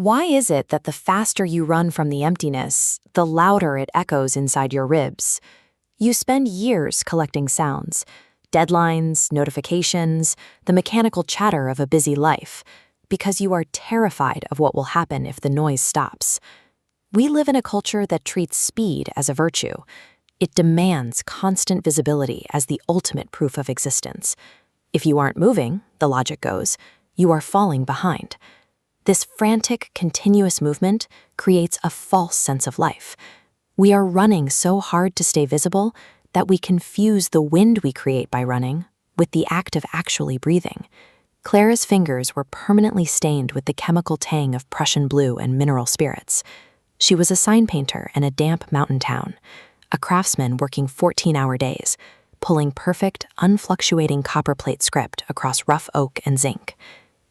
Why is it that the faster you run from the emptiness, the louder it echoes inside your ribs? You spend years collecting sounds, deadlines, notifications, the mechanical chatter of a busy life, because you are terrified of what will happen if the noise stops. We live in a culture that treats speed as a virtue. It demands constant visibility as the ultimate proof of existence. If you aren't moving, the logic goes, you are falling behind. This frantic, continuous movement creates a false sense of life. We are running so hard to stay visible that we confuse the wind we create by running with the act of actually breathing. Clara's fingers were permanently stained with the chemical tang of Prussian blue and mineral spirits. She was a sign painter in a damp mountain town, a craftsman working 14-hour days, pulling perfect, unfluctuating copperplate script across rough oak and zinc.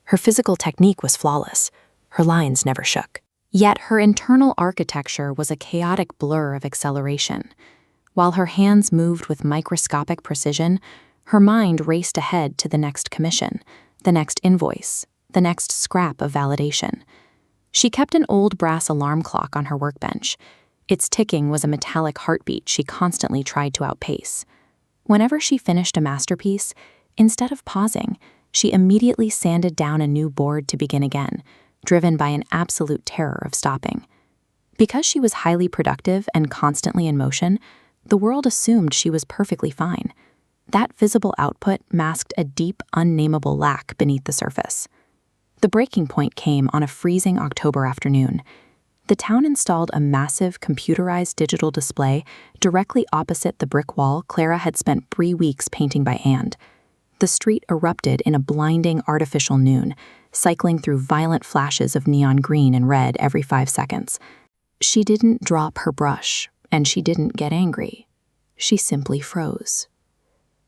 Her physical technique was flawless. Her lines never shook. Yet her internal architecture was a chaotic blur of acceleration. While her hands moved with microscopic precision, her mind raced ahead to the next commission, the next invoice, the next scrap of validation. She kept an old brass alarm clock on her workbench. Its ticking was a metallic heartbeat she constantly tried to outpace. Whenever she finished a masterpiece, instead of pausing, she immediately sanded down a new board to begin again, driven by an absolute terror of stopping. Because she was highly productive and constantly in motion, the world assumed she was perfectly fine. That visible output masked a deep, unnameable lack beneath the surface. The breaking point came on a freezing October afternoon. The town installed a massive computerized digital display directly opposite the brick wall Clara had spent 3 weeks painting by hand. The street erupted in a blinding artificial noon, cycling through violent flashes of neon green and red every 5 seconds. She didn't drop her brush, and she didn't get angry. She simply froze.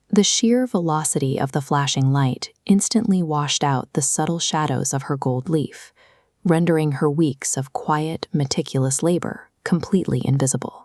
The sheer velocity of the flashing light instantly washed out the subtle shadows of her gold leaf, rendering her weeks of quiet, meticulous labor completely invisible.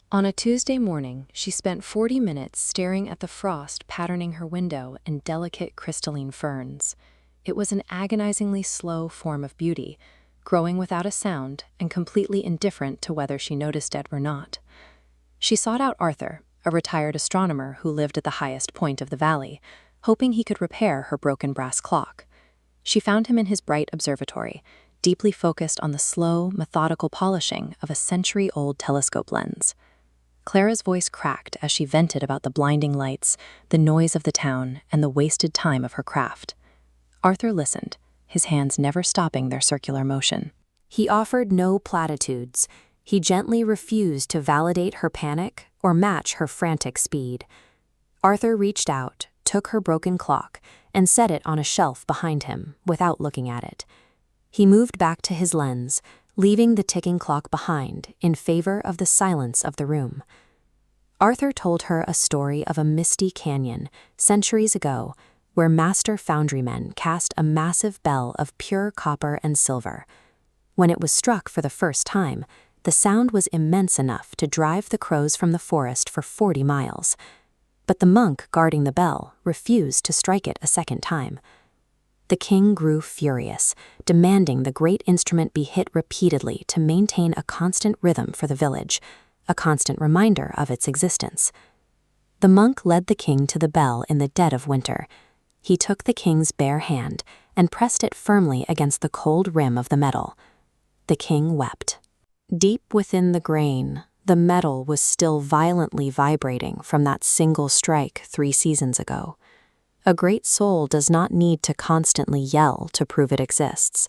On a Tuesday morning, she spent 40 minutes staring at the frost patterning her window and delicate crystalline ferns. It was an agonizingly slow form of beauty, growing without a sound and completely indifferent to whether she noticed it or not. She sought out Arthur, a retired astronomer who lived at the highest point of the valley, hoping he could repair her broken brass clock. She found him in his bright observatory, deeply focused on the slow, methodical polishing of a century-old telescope lens. Clara's voice cracked as she vented about the blinding lights, the noise of the town, and the wasted time of her craft. Arthur listened, his hands never stopping their circular motion. He offered no platitudes. He gently refused to validate her panic or match her frantic speed. Arthur reached out, took her broken clock, and set it on a shelf behind him without looking at it. He moved back to his lens, leaving the ticking clock behind in favor of the silence of the room. Arthur told her a story of a misty canyon, centuries ago, where master foundrymen cast a massive bell of pure copper and silver. When it was struck for the first time, the sound was immense enough to drive the crows from the forest for 40 miles. But the monk guarding the bell refused to strike it a second time. The king grew furious, demanding the great instrument be hit repeatedly to maintain a constant rhythm for the village, a constant reminder of its existence. The monk led the king to the bell in the dead of winter. He took the king's bare hand and pressed it firmly against the cold rim of the metal. The king wept. Deep within the grain, the metal was still violently vibrating from that single strike 3 seasons ago. A great soul does not need to constantly yell to prove it exists.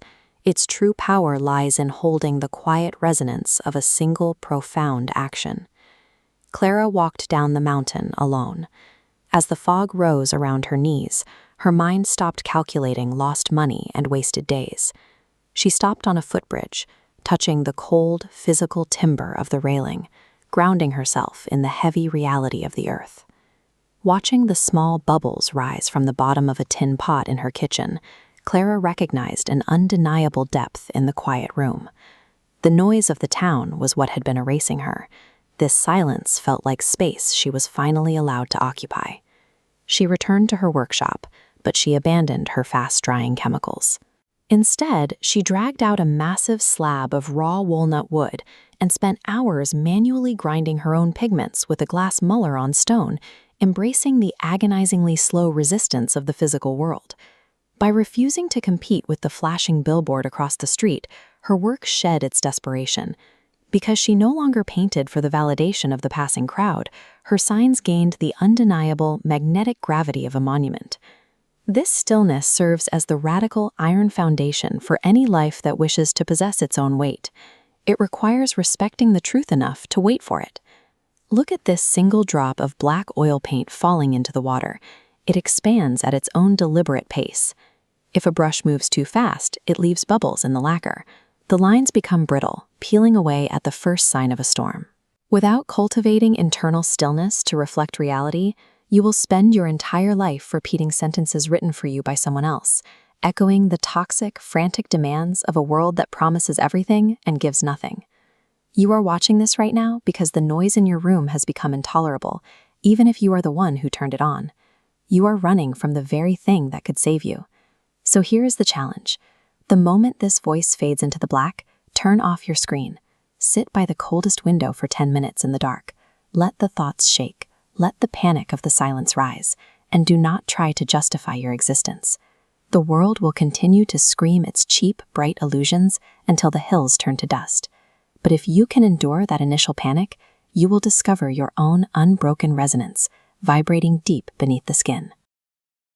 Its true power lies in holding the quiet resonance of a single profound action. Clara walked down the mountain alone. As the fog rose around her knees, her mind stopped calculating lost money and wasted days. She stopped on a footbridge, touching the cold, physical timber of the railing, grounding herself in the heavy reality of the earth. Watching the small bubbles rise from the bottom of a tin pot in her kitchen, Clara recognized an undeniable depth in the quiet room. The noise of the town was what had been erasing her. This silence felt like space she was finally allowed to occupy. She returned to her workshop, but she abandoned her fast-drying chemicals. Instead, she dragged out a massive slab of raw walnut wood and spent hours manually grinding her own pigments with a glass muller on stone, embracing the agonizingly slow resistance of the physical world. By refusing to compete with the flashing billboard across the street, her work shed its desperation. Because she no longer painted for the validation of the passing crowd, her signs gained the undeniable magnetic gravity of a monument. This stillness serves as the radical iron foundation for any life that wishes to possess its own weight. It requires respecting the truth enough to wait for it. Look at this single drop of black oil paint falling into the water. It expands at its own deliberate pace. If a brush moves too fast, it leaves bubbles in the lacquer. The lines become brittle, peeling away at the first sign of a storm. Without cultivating internal stillness to reflect reality, you will spend your entire life repeating sentences written for you by someone else, echoing the toxic, frantic demands of a world that promises everything and gives nothing. You are watching this right now because the noise in your room has become intolerable, even if you are the one who turned it on. You are running from the very thing that could save you. So here is the challenge. The moment this voice fades into the black, turn off your screen. Sit by the coldest window for 10 minutes in the dark. Let the thoughts shake. Let the panic of the silence rise. And do not try to justify your existence. The world will continue to scream its cheap, bright illusions until the hills turn to dust. But if you can endure that initial panic, you will discover your own unbroken resonance, vibrating deep beneath the skin.